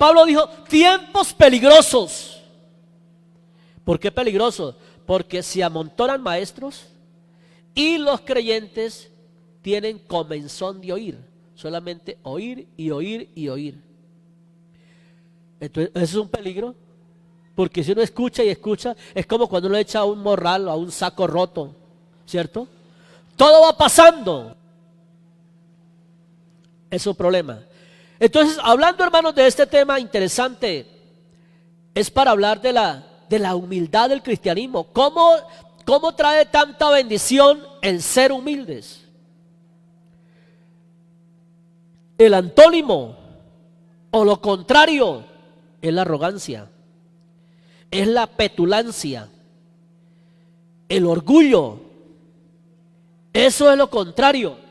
Pablo dijo, tiempos peligrosos. ¿Por qué peligrosos? Porque se amontonan maestros y los creyentes tienen comezón de oír. Solamente oír y oír y oír. Entonces, eso es un peligro. Porque si uno escucha y escucha, es como cuando uno echa a un morral o a un saco roto, ¿cierto? Todo va pasando. Es un problema. Entonces, hablando, hermanos, de este tema interesante, es para hablar de la humildad del cristianismo. ¿Cómo trae tanta bendición el ser humildes? El antónimo o lo contrario es la arrogancia, es la petulancia, el orgullo. Eso es lo contrario.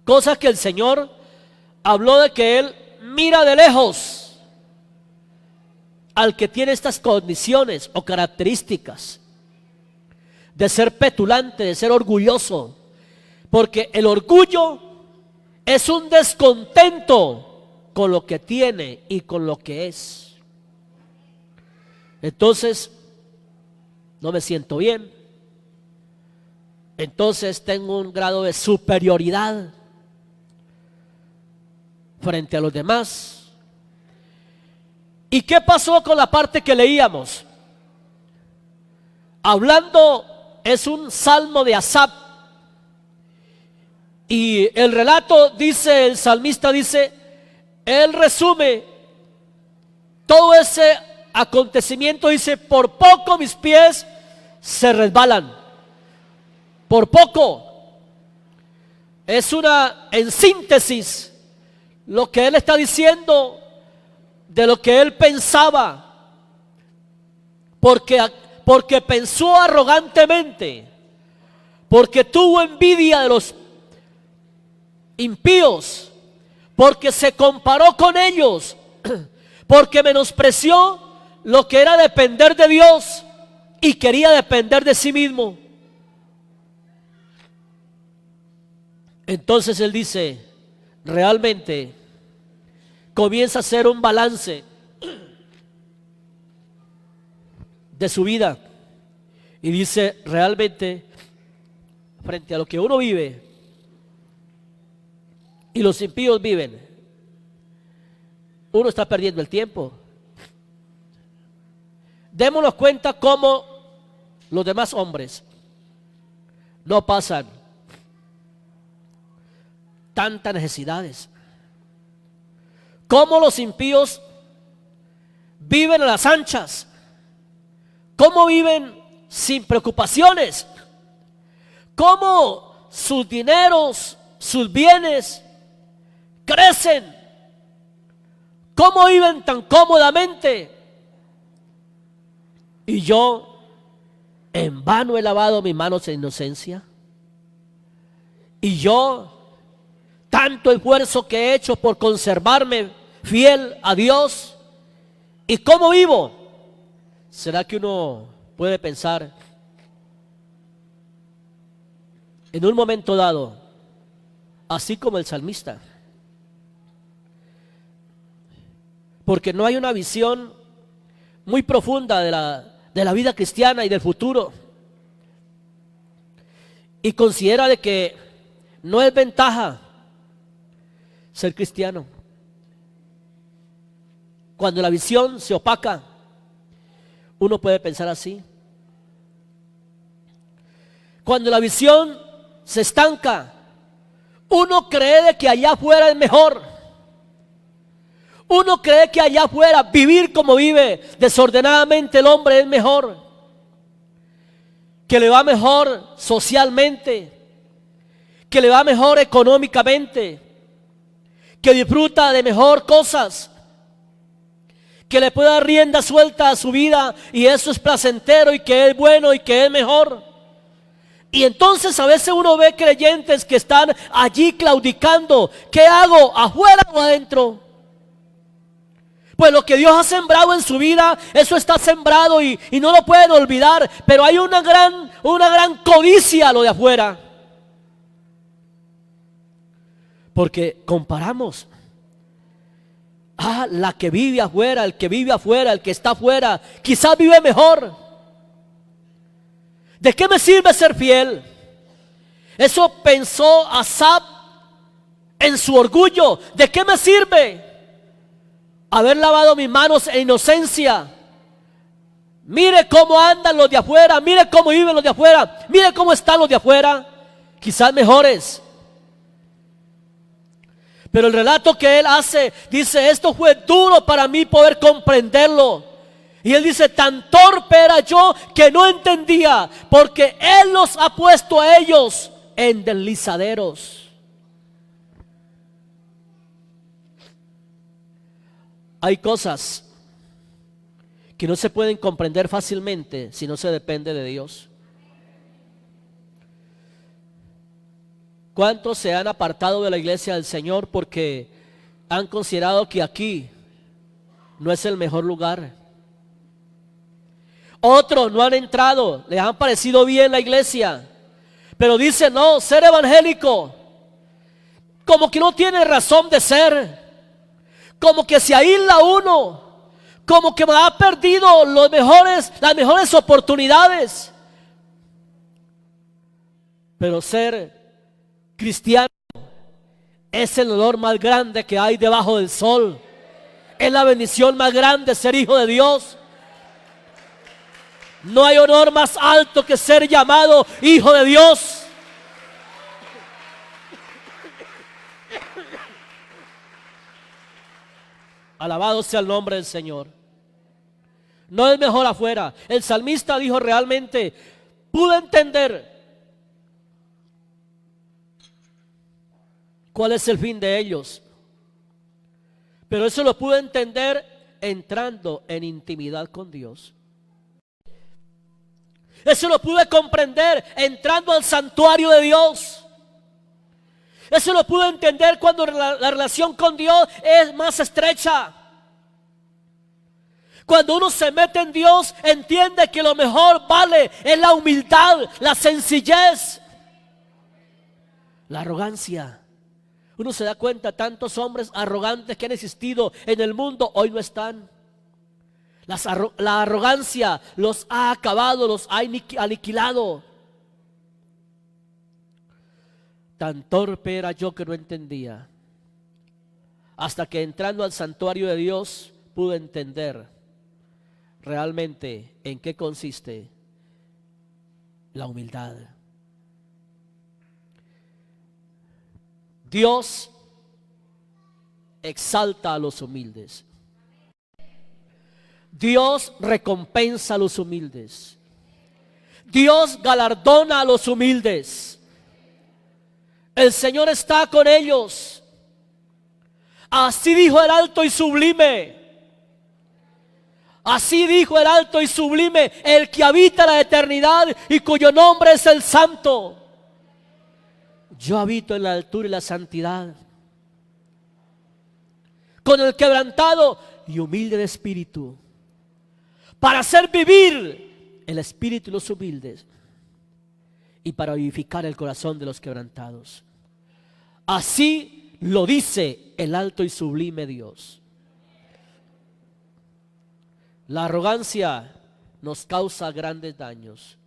Cosas que el Señor habló de que Él mira de lejos al que tiene estas condiciones o características de ser petulante, de ser orgulloso, porque el orgullo es un descontento con lo que tiene y con lo que es. Entonces, no me siento bien, entonces tengo un grado de superioridad frente a los demás. ¿Y qué pasó con la parte que leíamos? Hablando, es un salmo de Asaf, y el relato dice, el salmista dice, él resume todo ese acontecimiento, dice, por poco mis pies se resbalan, por poco. Es en síntesis, lo que él está diciendo de lo que él pensaba, porque pensó arrogantemente, porque tuvo envidia de los impíos, porque se comparó con ellos, porque menospreció lo que era depender de Dios y quería depender de sí mismo. Entonces él dice, realmente comienza a hacer un balance de su vida y dice, realmente frente a lo que uno vive y los impíos viven, uno está perdiendo el tiempo. Démonos cuenta cómo los demás hombres no pasan tantas necesidades, cómo los impíos viven a las anchas, cómo viven sin preocupaciones, cómo sus dineros, sus bienes crecen, cómo viven tan cómodamente. Y yo en vano he lavado mis manos en inocencia. Y yo tanto esfuerzo que he hecho por conservarme fiel a Dios. ¿Y cómo vivo? ¿Será que uno puede pensar en un momento dado, así como el salmista? Porque no hay una visión muy profunda de la vida cristiana y del futuro. Y considera de que no es ventaja ser cristiano. Cuando la visión se opaca, uno puede pensar así. Cuando la visión se estanca, uno cree de que allá afuera es mejor. Uno cree que allá afuera vivir como vive desordenadamente el hombre es mejor, que le va mejor socialmente, que le va mejor económicamente, que disfruta de mejor cosas, que le puede dar rienda suelta a su vida y eso es placentero y que es bueno y que es mejor. Y entonces a veces uno ve creyentes que están allí claudicando. ¿Qué hago? ¿Afuera o adentro? Pues lo que Dios ha sembrado en su vida, eso está sembrado y no lo pueden olvidar. Pero hay una gran codicia a lo de afuera. Porque comparamos la que vive afuera, el que vive afuera, el que está afuera, quizás vive mejor. ¿De qué me sirve ser fiel? Eso pensó Asaf en su orgullo. ¿De qué me sirve haber lavado mis manos en inocencia? Mire cómo andan los de afuera, mire cómo viven los de afuera, mire cómo están los de afuera, quizás mejores. Pero el relato que él hace, dice, esto fue duro para mí poder comprenderlo. Y él dice, tan torpe era yo que no entendía, porque él los ha puesto a ellos en deslizaderos. Hay cosas que no se pueden comprender fácilmente si no se depende de Dios. ¿Cuántos se han apartado de la iglesia del Señor porque han considerado que aquí no es el mejor lugar? Otros no han entrado, les han parecido bien la iglesia, pero dicen, no, ser evangélico como que no tiene razón de ser, como que se aísla uno, como que me ha perdido las mejores oportunidades. Pero ser cristiano es el honor más grande que hay debajo del sol. Es la bendición más grande ser hijo de Dios. No hay honor más alto que ser llamado hijo de Dios. Alabado sea el nombre del Señor. No es mejor afuera. El salmista dijo realmente, pude entender cuál es el fin de ellos. Pero eso lo pude entender entrando en intimidad con Dios. Eso lo pude comprender entrando al santuario de Dios. Eso lo pude entender cuando la relación con Dios es más estrecha. Cuando uno se mete en Dios, entiende que lo mejor vale es la humildad, la sencillez, la arrogancia. Uno se da cuenta, tantos hombres arrogantes que han existido en el mundo, hoy no están. La arrogancia los ha acabado, los ha aniquilado. Tan torpe era yo que no entendía. Hasta que entrando al santuario de Dios pude entender realmente en qué consiste la humildad. Dios exalta a los humildes. Dios recompensa a los humildes. Dios galardona a los humildes. El Señor está con ellos. Así dijo el alto y sublime. Así dijo el alto y sublime, el que habita la eternidad y cuyo nombre es el Santo. Yo habito en la altura y la santidad, con el quebrantado y humilde de espíritu, para hacer vivir el espíritu de los humildes y para vivificar el corazón de los quebrantados. Así lo dice el alto y sublime Dios. La arrogancia nos causa grandes daños.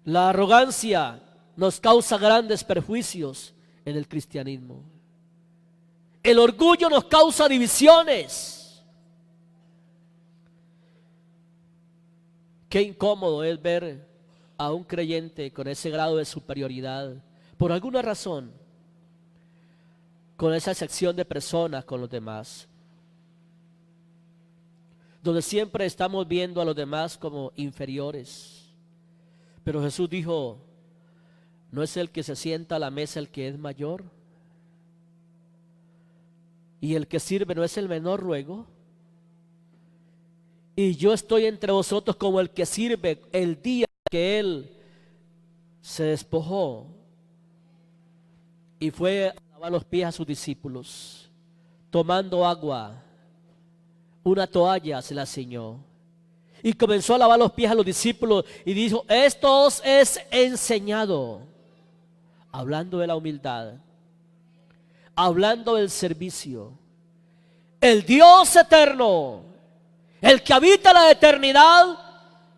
La arrogancia nos causa grandes perjuicios en el cristianismo. El orgullo nos causa divisiones. Qué incómodo es ver a un creyente con ese grado de superioridad, por alguna razón, con esa sección de personas con los demás, donde siempre estamos viendo a los demás como inferiores. Pero Jesús dijo, ¿no es el que se sienta a la mesa el que es mayor? ¿Y el que sirve no es el menor luego? Y yo estoy entre vosotros como el que sirve el día que Él se despojó y fue a lavar los pies a sus discípulos, tomando agua, una toalla se la ciñó y comenzó a lavar los pies a los discípulos y dijo, esto os es enseñado, hablando de la humildad, hablando del servicio. El Dios eterno, el que habita la eternidad,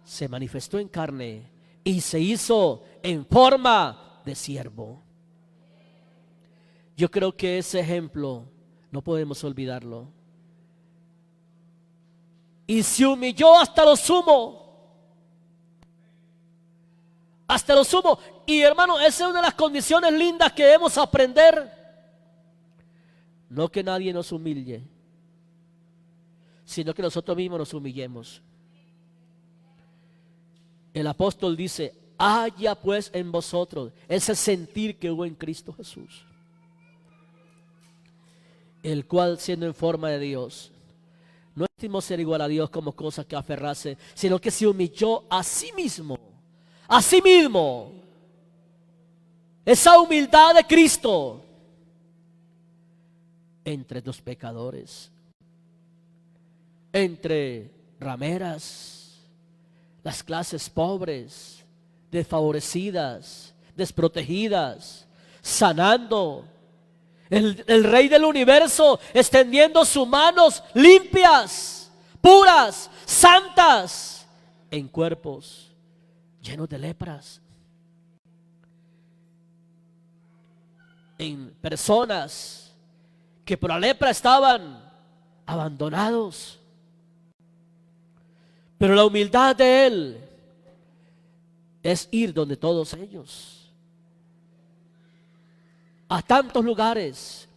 se manifestó en carne y se hizo en forma de siervo. Yo creo que ese ejemplo no podemos olvidarlo. Y se humilló hasta lo sumo. Hasta lo sumo. Y hermano, esa es una de las condiciones lindas que debemos aprender. No que nadie nos humille, sino que nosotros mismos nos humillemos. El apóstol dice: haya pues en vosotros ese sentir que hubo en Cristo Jesús, el cual, siendo en forma de Dios, no estimó ser igual a Dios como cosa que aferrarse, sino que se humilló a sí mismo. A sí mismo. Esa humildad de Cristo entre dos pecadores, entre rameras, las clases pobres, desfavorecidas, desprotegidas, sanando. El Rey del universo extendiendo sus manos limpias, puras, santas, en cuerpos llenos de lepras, en personas que por la lepra estaban abandonados. Pero la humildad de Él es ir donde todos ellos, a tantos lugares,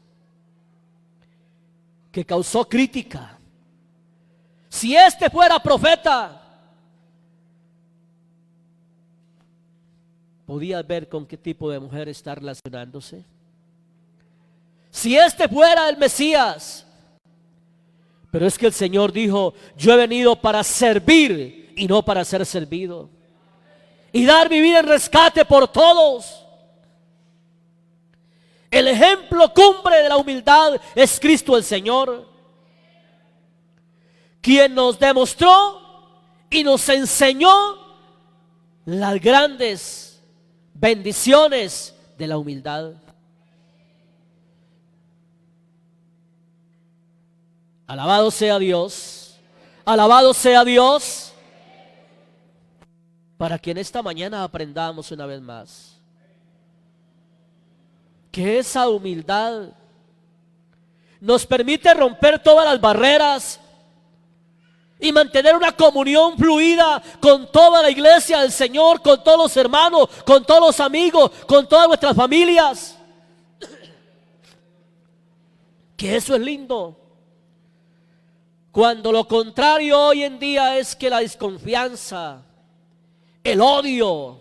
que causó crítica. Si este fuera profeta, podía ver con qué tipo de mujer está relacionándose. Si este fuera el Mesías, pero es que el Señor dijo: yo he venido para servir y no para ser servido, y dar mi vida en rescate por todos. El ejemplo cumbre de la humildad es Cristo el Señor, quien nos demostró y nos enseñó las grandes bendiciones de la humildad. Alabado sea Dios, alabado sea Dios, para que en esta mañana aprendamos una vez más que esa humildad nos permite romper todas las barreras y mantener una comunión fluida con toda la iglesia del Señor, con todos los hermanos, con todos los amigos, con todas nuestras familias. Que eso es lindo. Cuando lo contrario hoy en día es que la desconfianza, el odio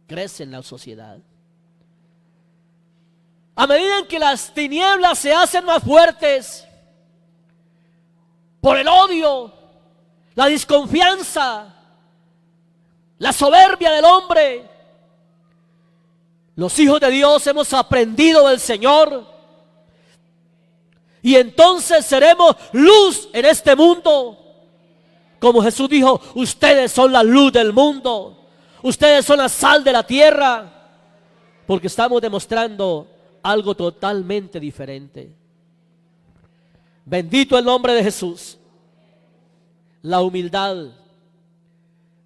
crece en la sociedad. A medida en que las tinieblas se hacen más fuertes por el odio, la desconfianza, la soberbia del hombre, los hijos de Dios hemos aprendido del Señor, y entonces seremos luz en este mundo. Como Jesús dijo: ustedes son la luz del mundo, ustedes son la sal de la tierra, porque estamos demostrando algo totalmente diferente. Bendito el nombre de Jesús. La humildad.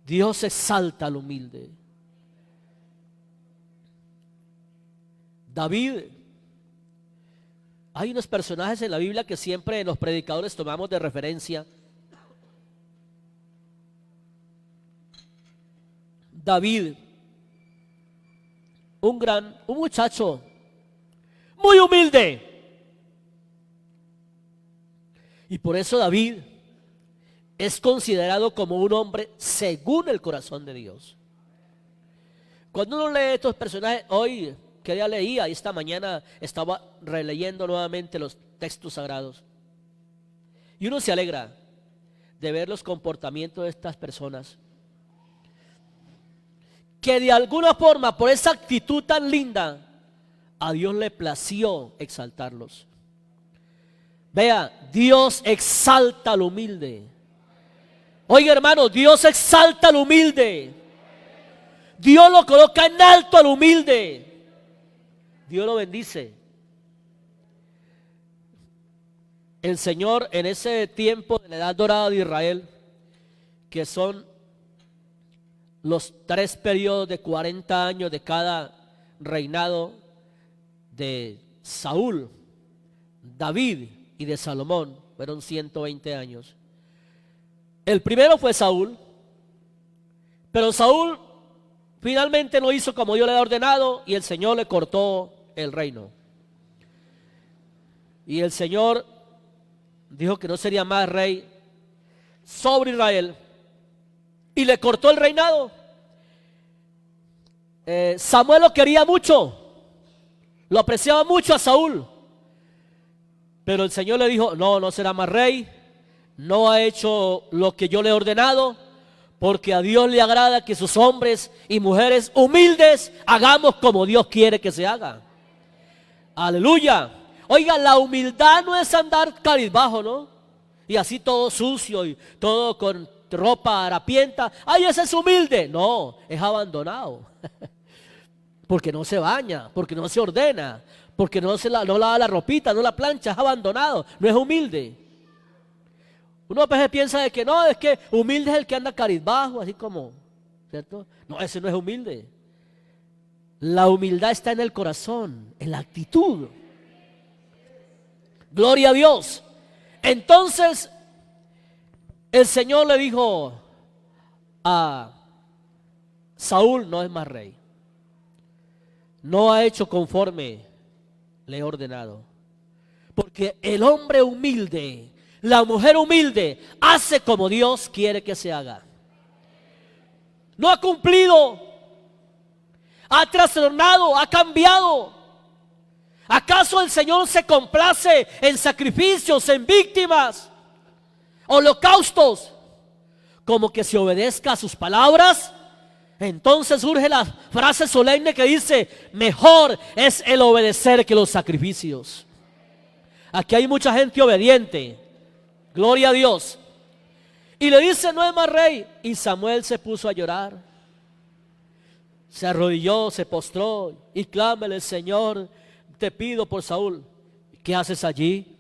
Dios exalta al humilde. David. Hay unos personajes en la Biblia que siempre los predicadores tomamos de referencia. David, un muchacho muy humilde. Y por eso David es considerado como un hombre según el corazón de Dios. Cuando uno lee estos personajes, hoy que ya leía y esta mañana estaba releyendo nuevamente los textos sagrados, y uno se alegra de ver los comportamientos de estas personas, que de alguna forma, por esa actitud tan linda, a Dios le plació exaltarlos. Vea, Dios exalta al humilde. Oiga, hermano, Dios exalta al humilde. Dios lo coloca en alto al humilde. Dios lo bendice. el Señor en ese tiempo de la edad dorada de Israel, que son los 3 periodos de 40 años de cada reinado de Saúl, David y de Salomón, fueron 120 años. El primero fue Saúl, pero Saúl finalmente no hizo como Dios le había ordenado y el Señor le cortó el reino. Y el Señor dijo que no sería más rey sobre Israel y le cortó el reinado. Samuel lo quería mucho, lo apreciaba mucho a Saúl, pero el Señor le dijo: no será más rey, no ha hecho lo que yo le he ordenado, porque a Dios le agrada que sus hombres y mujeres humildes hagamos como Dios quiere que se haga. Aleluya. Oiga, la humildad no es andar cabizbajo, ¿no? Y así todo sucio y todo con ropa harapienta. Ay, ese es humilde. No, es abandonado. Porque no se baña, porque no se ordena, porque no lava la ropita, no la plancha, es abandonado, no es humilde. Uno a veces piensa de que no, es que humilde es el que anda cabizbajo, así como, ¿cierto? No, ese no es humilde. La humildad está en el corazón, en la actitud. Gloria a Dios. Entonces, el Señor le dijo a Saúl: no es más rey. No ha hecho conforme le he ordenado. Porque el hombre humilde, la mujer humilde, hace como Dios quiere que se haga. No ha cumplido, ha trastornado, ha cambiado. ¿Acaso el Señor se complace en sacrificios, en víctimas, holocaustos, como que se obedezca a sus palabras? Entonces surge la frase solemne que dice: mejor es el obedecer que los sacrificios. Aquí hay mucha gente obediente, gloria a Dios. Y le dice: no es más rey. Y Samuel se puso a llorar, se arrodilló, se postró y clámele: Señor, te pido por Saúl. ¿Qué haces allí?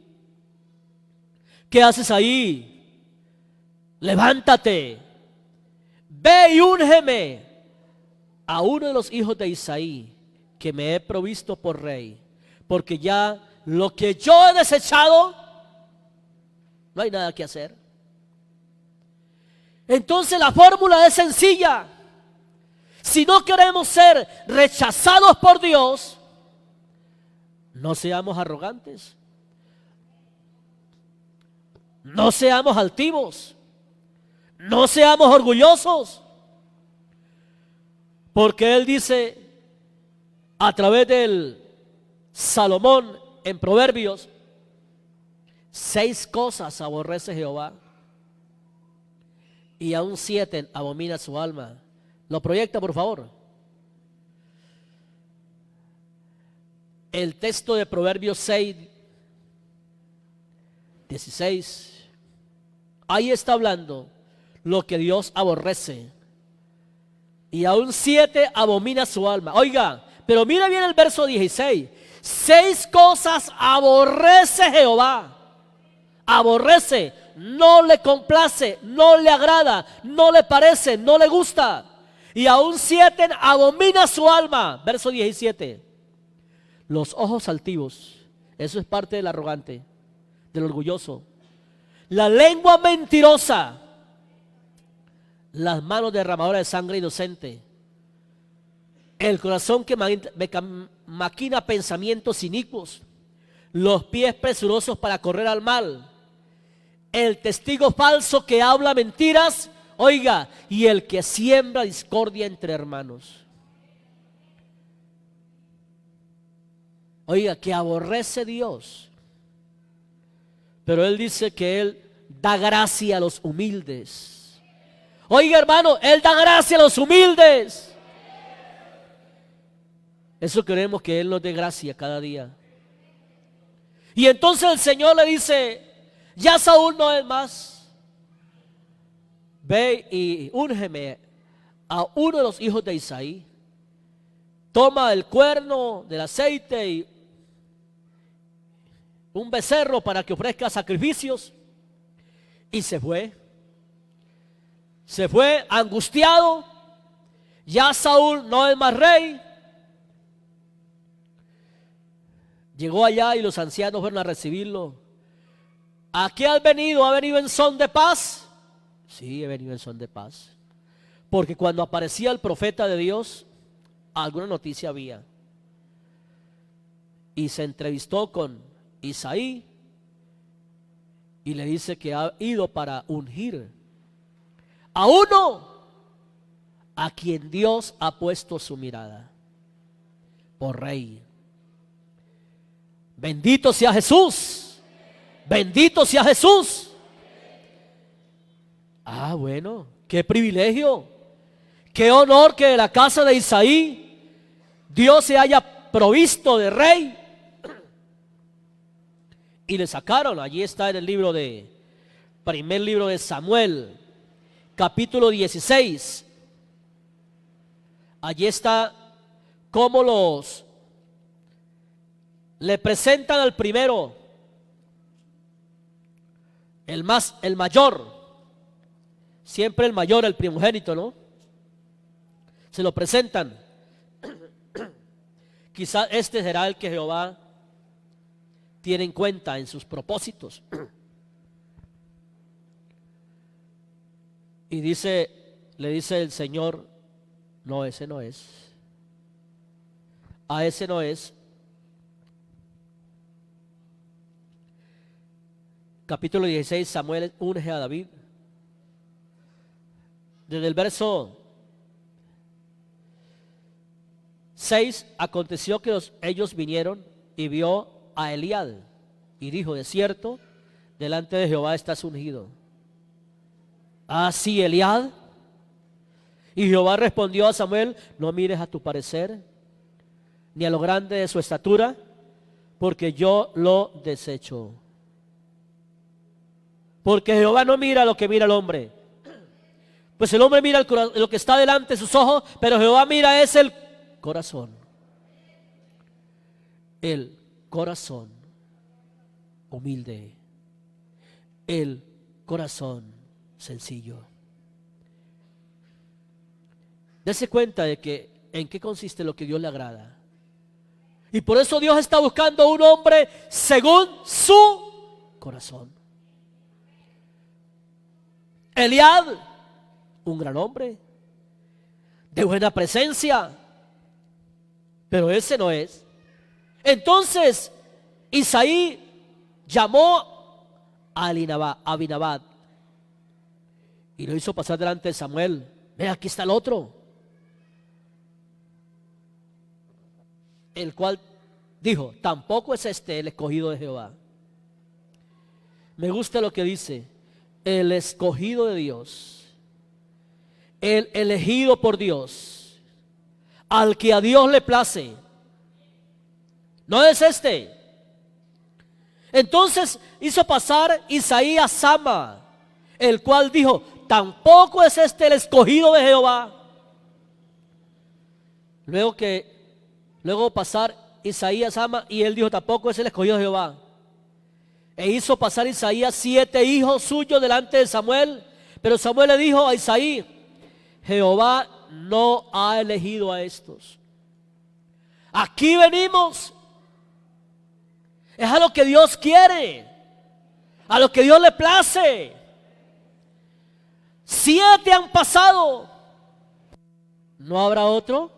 ¿Qué haces ahí? Levántate, ve y úngeme a uno de los hijos de Isaí, que me he provisto por rey, porque ya lo que yo he desechado, no hay nada que hacer. Entonces la fórmula es sencilla. Si no queremos ser rechazados por Dios, no seamos arrogantes, no seamos altivos, no seamos orgullosos. Porque Él dice a través del Salomón en Proverbios: 6 cosas aborrece Jehová y aún 7 abomina su alma. Lo proyecta, por favor. El texto de Proverbios 6, 16. Ahí está hablando lo que Dios aborrece. Y aún 7 abomina su alma. Oiga, pero mira bien el verso 16. 6 cosas aborrece Jehová. Aborrece, no le complace, no le agrada, no le parece, no le gusta. Y aún 7 abomina su alma. Verso 17. Los ojos altivos, eso es parte del arrogante, del orgulloso. La lengua mentirosa, las manos derramadoras de sangre inocente, el corazón que maquina pensamientos inicuos, los pies presurosos para correr al mal, el testigo falso que habla mentiras, oiga, y el que siembra discordia entre hermanos. Oiga, que aborrece Dios, pero Él dice que Él da gracia a los humildes. Oiga, hermano, Él da gracia a los humildes. Eso queremos, que Él nos dé gracia cada día. Y entonces el Señor le dice: ya Saúl no es más. Ve y úngeme a uno de los hijos de Isaí. Toma el cuerno del aceite un becerro para que ofrezca sacrificios, y se fue. Se fue angustiado. Ya Saúl no es más rey. Llegó allá y los ancianos fueron a recibirlo. ¿A qué has venido? ¿Ha venido en son de paz? Sí, he venido en son de paz. Porque cuando aparecía el profeta de Dios, alguna noticia había. Y se entrevistó con Isaí y le dice que ha ido para ungir a uno a quien Dios ha puesto su mirada por rey. Bendito sea Jesús. Bendito sea Jesús. Ah, bueno, qué privilegio, qué honor que de la casa de Isaí Dios se haya provisto de rey. Y le sacaron. Allí está en el primer libro de Samuel, capítulo 16. Allí está cómo le presentan al primero, el mayor, siempre el mayor, el primogénito, ¿no? Se lo presentan. Quizás este será el que Jehová tiene en cuenta en sus propósitos. Y le dice el Señor: no, ese no es. A ese no es. Capítulo 16, Samuel unge a David. Desde el verso 6, aconteció que ellos vinieron y vio a Eliab y dijo: de cierto, delante de Jehová estás ungido. Ah, sí, Eliab. Y Jehová respondió a Samuel: no mires a tu parecer, ni a lo grande de su estatura, porque yo lo desecho. Porque Jehová no mira lo que mira el hombre. Pues el hombre mira lo que está delante de sus ojos, pero Jehová mira es el corazón. El corazón humilde, el corazón sencillo. Dese cuenta de que en qué consiste lo que Dios le agrada. Y por eso Dios está buscando un hombre según su corazón. Eliab, un gran hombre, de buena presencia, pero ese no es. Entonces Isaí llamó a Abinadab y lo hizo pasar delante de Samuel. Ve, aquí está el otro, el cual dijo: tampoco es este el escogido de Jehová. Me gusta lo que dice: el escogido de Dios, el elegido por Dios, al que a Dios le place. No es este. Entonces hizo pasar Isaí a Sama, el cual dijo: tampoco es este el escogido de Jehová. Luego pasar Isaí a Sama, y él dijo: tampoco es el escogido de Jehová. E hizo pasar Isaías 7 hijos suyos delante de Samuel. Pero Samuel le dijo a Isaí: Jehová no ha elegido a estos. Aquí venimos. Es a lo que Dios quiere, a lo que Dios le place. 7 han pasado. ¿No habrá otro?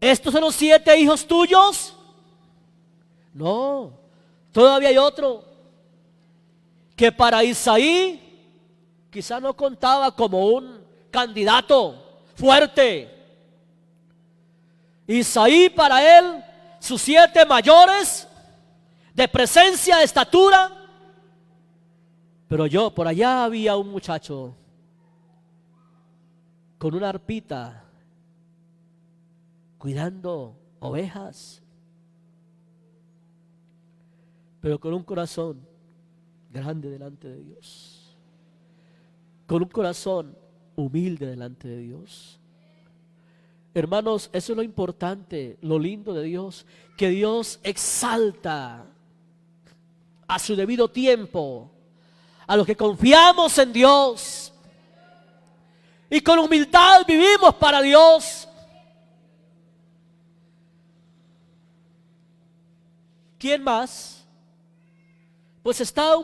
¿Estos son los 7 hijos tuyos? No, todavía hay otro que para Isaí quizá no contaba como un candidato fuerte. Isaí, para él, sus 7 mayores de presencia, de estatura. Pero por allá había un muchacho con una arpita cuidando ovejas, pero con un corazón grande delante de Dios, con un corazón humilde delante de Dios. Hermanos, eso es lo importante, lo lindo de Dios, que Dios exalta a su debido tiempo. A los que confiamos en Dios y con humildad vivimos para Dios. ¿Quién más? Pues está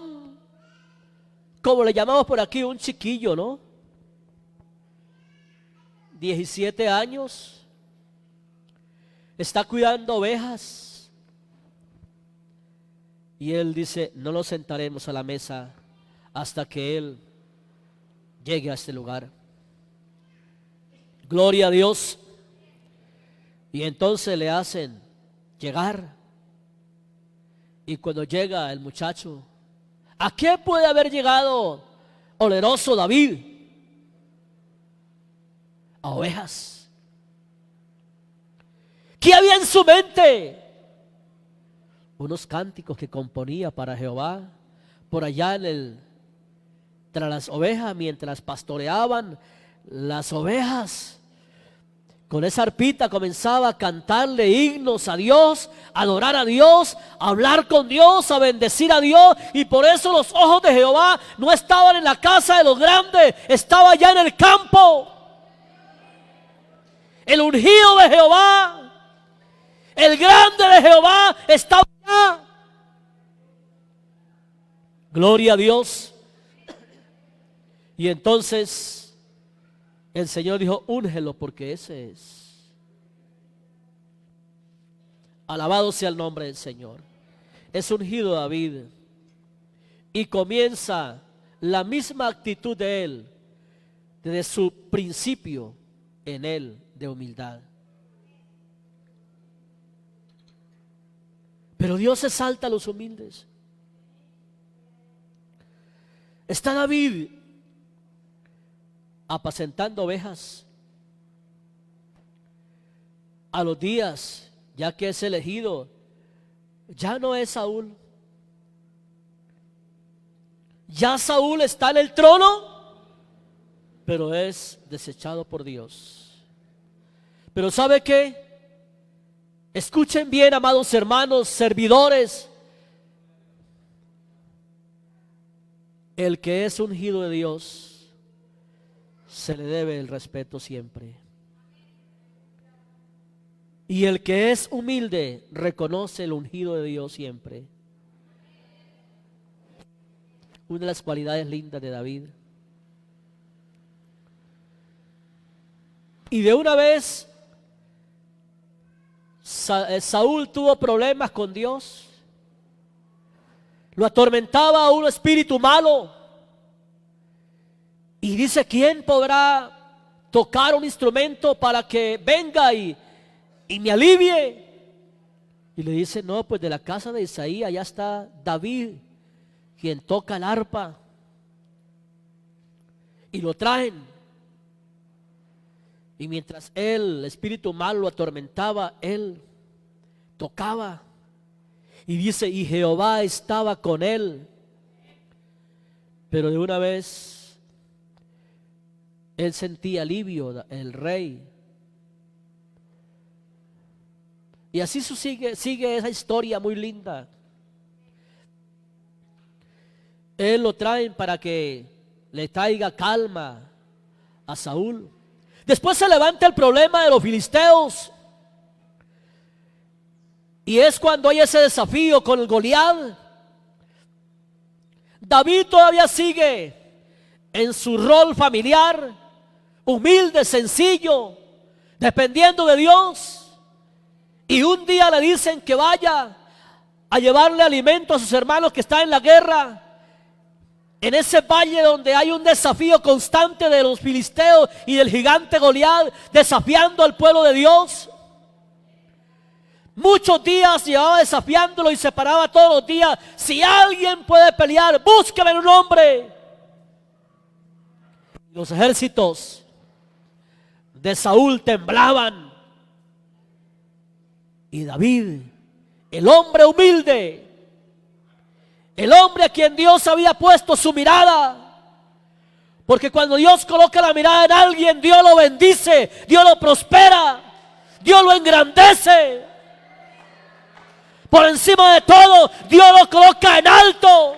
como le llamamos por aquí, un chiquillo, ¿no? 17 años. Está cuidando ovejas. Y él dice, no nos sentaremos a la mesa hasta que él llegue a este lugar. Gloria a Dios. Y entonces le hacen llegar. Y cuando llega el muchacho, ¿a qué puede haber llegado oleroso David? A ovejas. ¿Qué había en su mente? Unos cánticos que componía para Jehová por allá tras las ovejas, mientras pastoreaban las ovejas. Con esa arpita comenzaba a cantarle himnos a Dios, a adorar a Dios, a hablar con Dios, a bendecir a Dios. Y por eso los ojos de Jehová no estaban en la casa de los grandes, estaba ya en el campo. El ungido de Jehová, el grande de Jehová estaba allá. Gloria a Dios. Y entonces el Señor dijo, úngelo porque ese es. Alabado sea el nombre del Señor. Es ungido David. Y comienza la misma actitud de él, desde su principio en él de humildad. Pero Dios exalta a los humildes. Está David apacentando ovejas. A los días, ya que es elegido, ya no es Saúl. Ya Saúl está en el trono, pero es desechado por Dios. Pero ¿sabe qué? Escuchen bien, amados hermanos, servidores. El que es ungido de Dios se le debe el respeto siempre. Y el que es humilde reconoce el ungido de Dios siempre. Una de las cualidades lindas de David. Y de una vez Saúl tuvo problemas con Dios. Lo atormentaba un espíritu malo. Y dice, ¿quién podrá tocar un instrumento para que venga y me alivie? Y le dice, no, pues de la casa de Isaí, allá está David, quien toca el arpa. Y lo traen. Y mientras el espíritu malo lo atormentaba, él tocaba. Y dice, y Jehová estaba con él. Pero de una vez él sentía alivio, el rey. Y así sigue esa historia muy linda. Él lo traen para que le traiga calma a Saúl. Después se levanta el problema de los filisteos. Y es cuando hay ese desafío con el Goliat. David todavía sigue en su rol familiar, humilde, sencillo, dependiendo de Dios. Y un día le dicen que vaya a llevarle alimento a sus hermanos que están en la guerra, en ese valle donde hay un desafío constante de los filisteos y del gigante Goliat, desafiando al pueblo de Dios. Muchos días llevaba desafiándolo y se paraba todos los días. Si alguien puede pelear, búsqueme un hombre. Los ejércitos de Saúl temblaban. Y David, el hombre humilde, el hombre a quien Dios había puesto su mirada, porque cuando Dios coloca la mirada en alguien, Dios lo bendice, Dios lo prospera, Dios lo engrandece. Por encima de todo, Dios lo coloca en alto.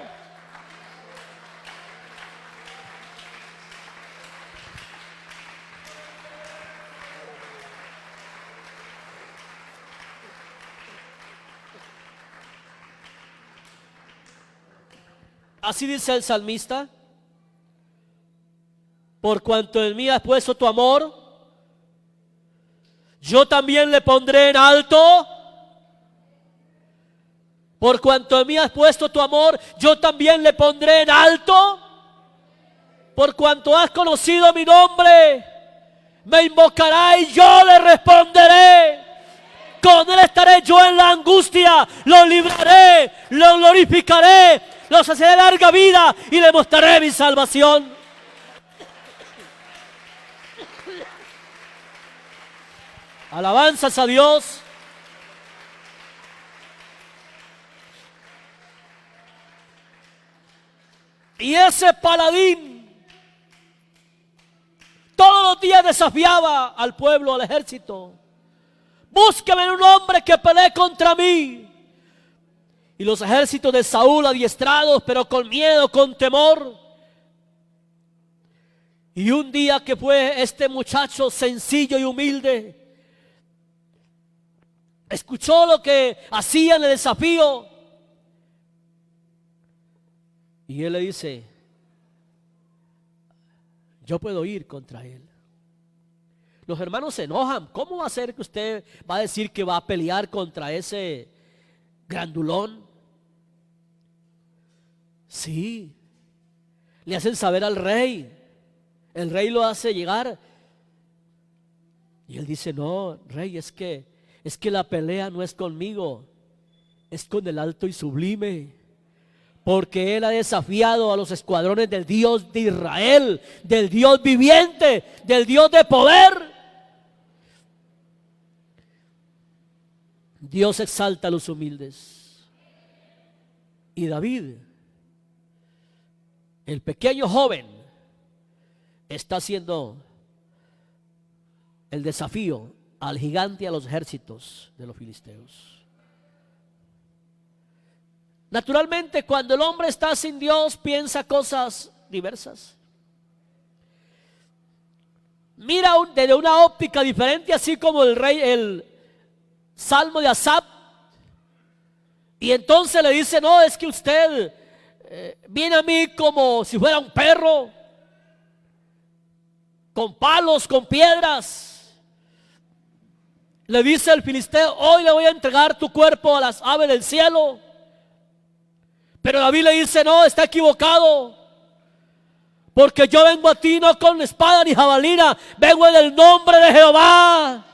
Así dice el salmista: por cuanto en mí has puesto tu amor, yo también le pondré en alto. Por cuanto en mí has puesto tu amor, yo también le pondré en alto. Por cuanto has conocido mi nombre, me invocará y yo le responderé. Con él estaré yo en la angustia, lo libraré, lo glorificaré, lo saciaré larga vida y le mostraré mi salvación. Alabanzas a Dios. Y ese paladín todos los días desafiaba al pueblo, al ejército: búsqueme un hombre que pelee contra mí. Y los ejércitos de Saúl adiestrados, pero con miedo, con temor. Y un día que fue este muchacho sencillo y humilde, escuchó lo que hacían el desafío. Y él le dice: yo puedo ir contra él. Los hermanos se enojan. ¿Cómo va a ser que usted va a decir que va a pelear contra ese grandulón? Sí, le hacen saber al rey. El rey lo hace llegar. Y él dice: no, rey, es que la pelea no es conmigo, es con el alto y sublime. Porque él ha desafiado a los escuadrones del Dios de Israel, del Dios viviente, del Dios de poder. Dios exalta a los humildes. Y David, el pequeño joven, está haciendo el desafío al gigante y a los ejércitos de los filisteos. Naturalmente, cuando el hombre está sin Dios, piensa cosas diversas. Mira desde una óptica diferente, así como el Salmo de Asaf. Y entonces le dice: no, es que usted viene a mí como si fuera un perro, con palos, con piedras. Le dice el filisteo: hoy le voy a entregar tu cuerpo a las aves del cielo. Pero David le dice: no, está equivocado, porque yo vengo a ti no con espada ni jabalina, vengo en el nombre de Jehová,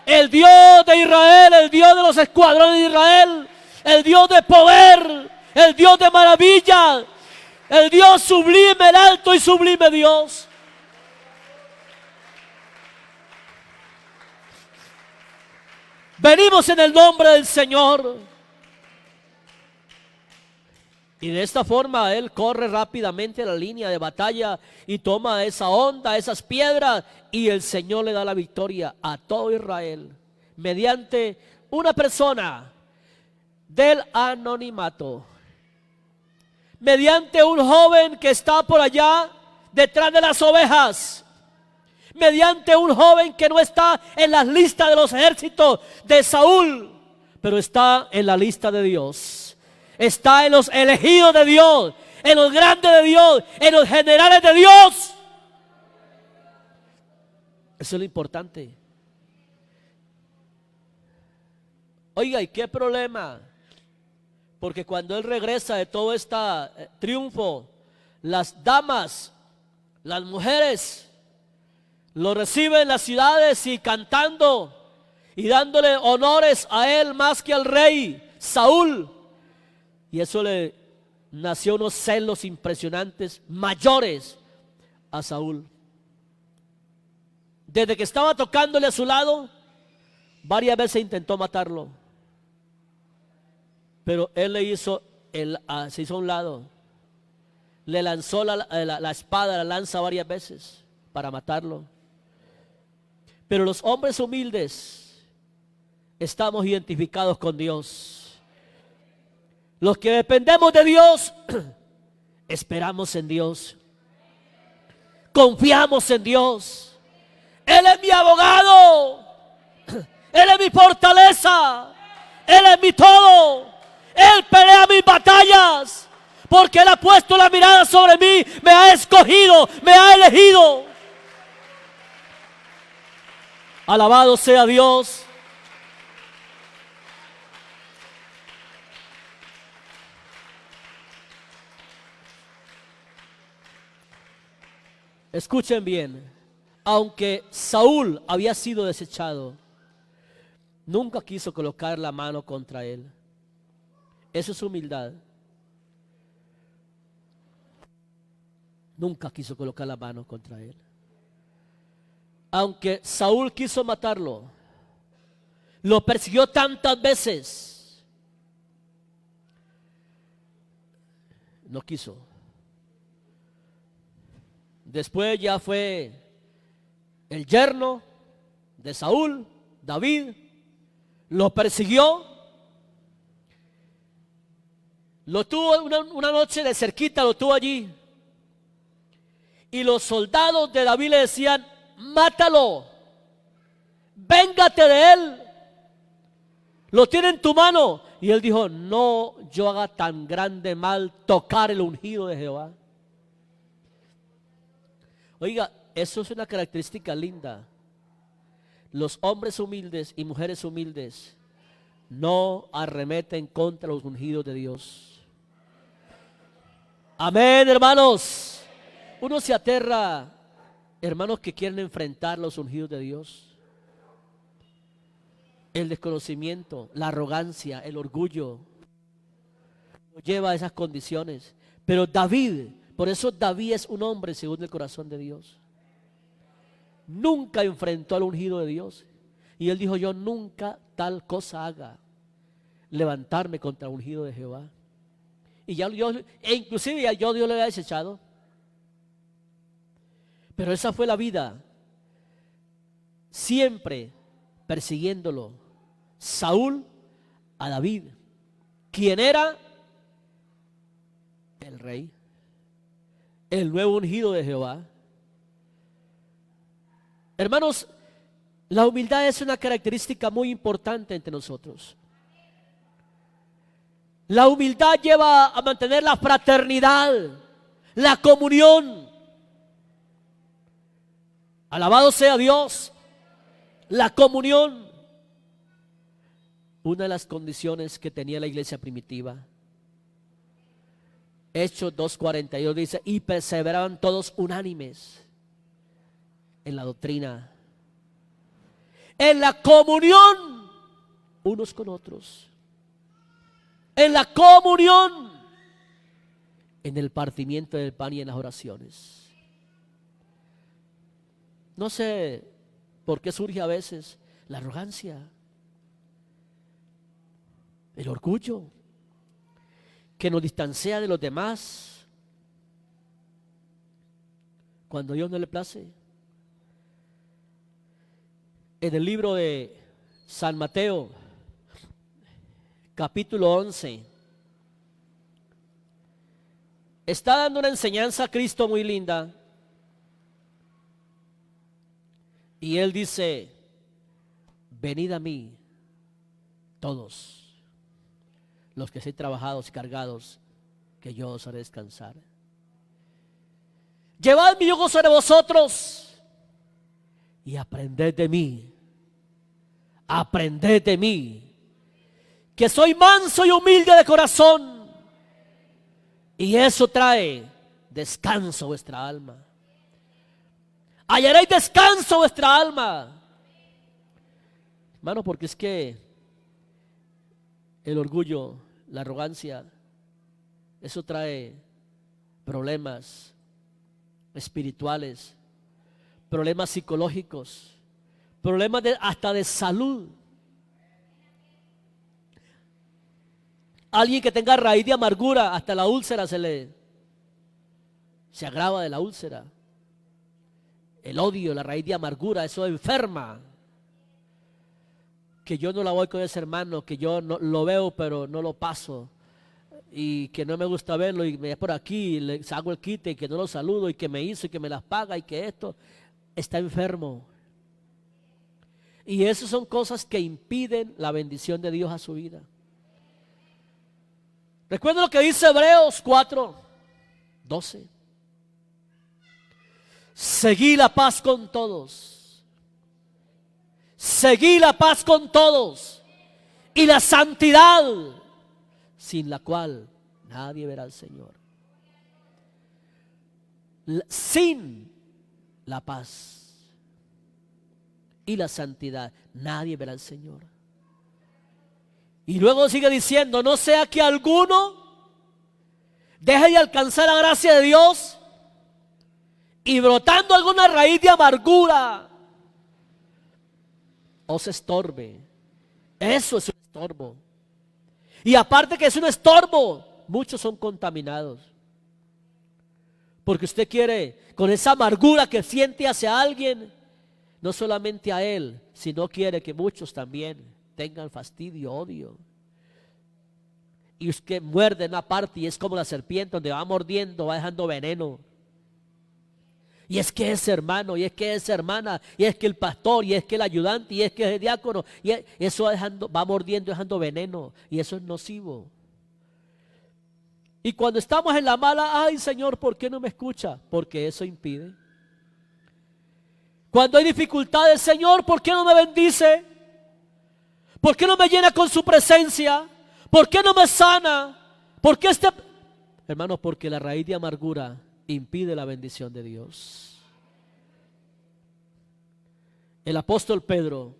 el Dios de Israel, el Dios de los escuadrones de Israel, el Dios de poder, el Dios de maravilla, el Dios sublime, el alto y sublime Dios. Venimos en el nombre del Señor. Y de esta forma él corre rápidamente a la línea de batalla y toma esa onda, esas piedras, y el Señor le da la victoria a todo Israel mediante una persona del anonimato, mediante un joven que está por allá detrás de las ovejas, mediante un joven que no está en las listas de los ejércitos de Saúl, pero está en la lista de Dios. Está en los elegidos de Dios, en los grandes de Dios, en los generales de Dios. Eso es lo importante. Oiga, ¿y qué problema? Porque cuando él regresa de todo este triunfo, las damas, las mujeres, lo reciben en las ciudades y cantando y dándole honores a él más que al rey Saúl. Y eso le nació unos celos impresionantes, mayores a Saúl. Desde que estaba tocándole a su lado, varias veces intentó matarlo. Pero él le hizo, se hizo a un lado. Le lanzó la espada, la lanza varias veces para matarlo. Pero los hombres humildes estamos identificados con Dios. Los que dependemos de Dios, esperamos en Dios. Confiamos en Dios. Él es mi abogado. Él es mi fortaleza. Él es mi todo. Él pelea mis batallas. Porque Él ha puesto la mirada sobre mí. Me ha escogido. Me ha elegido. Alabado sea Dios. Escuchen bien, aunque Saúl había sido desechado, nunca quiso colocar la mano contra él. Eso es humildad. Nunca quiso colocar la mano contra él. Aunque Saúl quiso matarlo, lo persiguió tantas veces, no quiso. Después ya fue el yerno de Saúl, David, lo persiguió, lo tuvo una noche de cerquita, lo tuvo allí. Y los soldados de David le decían: mátalo, véngate de él, lo tiene en tu mano. Y él dijo: no yo haga tan grande mal tocar el ungido de Jehová. Oiga, eso es una característica linda. Los hombres humildes y mujeres humildes no arremeten contra los ungidos de Dios. Amén, hermanos. Uno se aterra, hermanos, que quieren enfrentar los ungidos de Dios. El desconocimiento, la arrogancia, el orgullo lo lleva a esas condiciones. Pero David, por eso David es un hombre según el corazón de Dios. Nunca enfrentó al ungido de Dios. Y él dijo: yo nunca tal cosa haga, levantarme contra el ungido de Jehová. Y ya Dios, inclusive ya Dios le había desechado. Pero esa fue la vida, siempre persiguiéndolo, Saúl a David, quien era el rey, el nuevo ungido de Jehová. Hermanos, la humildad es una característica muy importante entre nosotros. La humildad lleva a mantener la fraternidad, la comunión. Alabado sea Dios. La comunión. Una de las condiciones que tenía la iglesia primitiva. Hechos 2:42 dice: y perseveraban todos unánimes en la doctrina, en la comunión unos con otros, en la comunión, en el partimiento del pan y en las oraciones. No sé por qué surge a veces la arrogancia, el orgullo, que nos distancia de los demás cuando a Dios no le place. En el libro de San Mateo, capítulo 11, está dando una enseñanza a Cristo muy linda. Y Él dice: venid a mí, todos los que estéis trabajados y cargados, que yo os haré descansar. Llevad mi yugo sobre vosotros y aprended de mí. Aprended de mí, que soy manso y humilde de corazón, y eso trae descanso a vuestra alma. Hallaréis descanso a vuestra alma. Hermano, porque es que el orgullo, la arrogancia, eso trae problemas espirituales, problemas psicológicos, problemas hasta de salud. Alguien que tenga raíz de amargura, hasta la úlcera se agrava de la úlcera. El odio, la raíz de amargura, eso enferma. Que yo no la voy con ese hermano, que yo no, lo veo pero no lo paso. y que no me gusta verlo y me por aquí y le hago el quite y que no lo saludo y que me hizo y que me las paga y que esto, está enfermo. Y esas son cosas que impiden la bendición de Dios a su vida. Recuerda lo que dice Hebreos 4:12. Seguí la paz con todos. Seguí la paz con todos. Y la santidad, sin la cual nadie verá al Señor. Sin la paz y la santidad, nadie verá al Señor. Y luego sigue diciendo, no sea que alguno deje de alcanzar la gracia de Dios y brotando alguna raíz de amargura os estorbe. Eso es un estorbo. Y aparte que es un estorbo, muchos son contaminados. Porque usted quiere, con esa amargura que siente hacia alguien, no solamente a él, sino quiere que muchos también tengan fastidio, odio. Y usted muerde en una parte y es como la serpiente donde va mordiendo, va dejando veneno. Y es que es hermano, y es que es hermana, y es que el pastor, y es que el ayudante, y es que es el diácono, y eso va mordiendo, dejando veneno, y eso es nocivo. Y cuando estamos en la mala, ay Señor, ¿por qué no me escucha? Porque eso impide. Cuando hay dificultades, Señor, ¿por qué no me bendice? ¿Por qué no me llena con su presencia? ¿Por qué no me sana? ¿Por qué hermano, porque la raíz de amargura impide la bendición de Dios. El apóstol Pedro,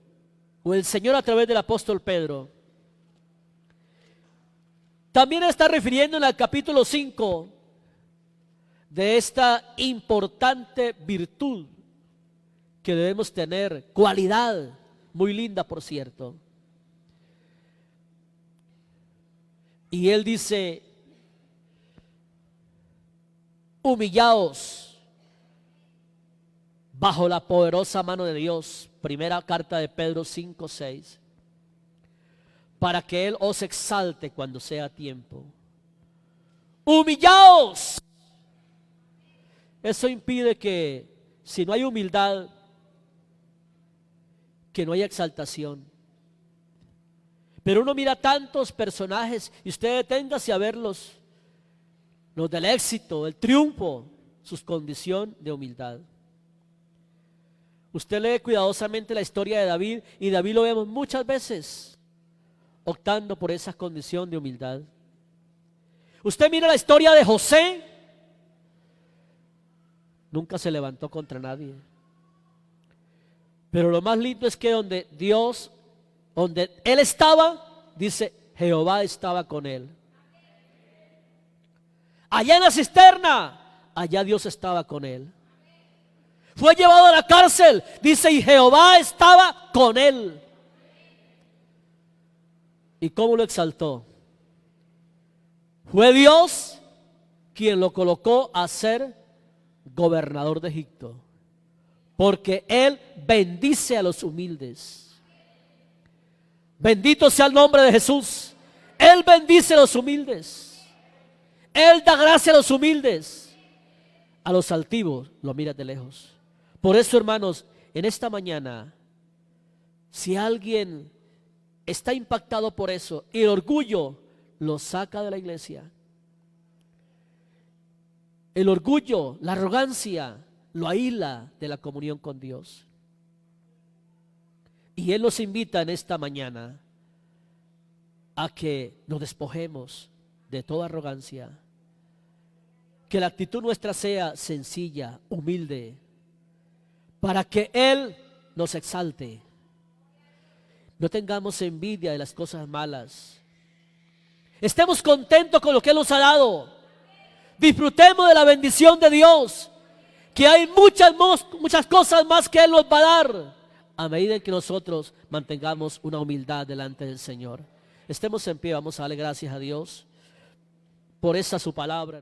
o el Señor a través del apóstol Pedro, también está refiriendo en el capítulo 5 de esta importante virtud que debemos tener, cualidad muy linda por cierto. Y él dice, humillaos bajo la poderosa mano de Dios. Primera carta de Pedro 5:6. Para que Él os exalte cuando sea tiempo. Humillaos. Eso impide que, si no hay humildad, que no haya exaltación. Pero uno mira tantos personajes y usted deténgase a verlos. Los del éxito, el triunfo, su condición de humildad. Usted lee cuidadosamente la historia de David y David lo vemos muchas veces optando por esa condición de humildad. Usted mira la historia de José, nunca se levantó contra nadie. Pero lo más lindo es que donde él estaba, dice, Jehová estaba con él. Allá en la cisterna, allá Dios estaba con él. Fue llevado a la cárcel, dice, y Jehová estaba con él. ¿Y cómo lo exaltó? Fue Dios quien lo colocó a ser gobernador de Egipto, porque Él bendice a los humildes. Bendito sea el nombre de Jesús. Él bendice a los humildes. Él da gracia a los humildes. A los altivos lo mira de lejos. Por eso, hermanos, en esta mañana, si alguien está impactado por eso y el orgullo lo saca de la iglesia, el orgullo, la arrogancia lo aísla de la comunión con Dios. Y Él nos invita en esta mañana a que nos despojemos de toda arrogancia, que la actitud nuestra sea sencilla, humilde, para que Él nos exalte. No tengamos envidia de las cosas malas. Estemos contentos con lo que Él nos ha dado. Disfrutemos de la bendición de Dios, que hay muchas cosas más que Él nos va a dar, a medida que nosotros mantengamos una humildad delante del Señor. Estemos en pie, vamos a darle gracias a Dios por esa su palabra.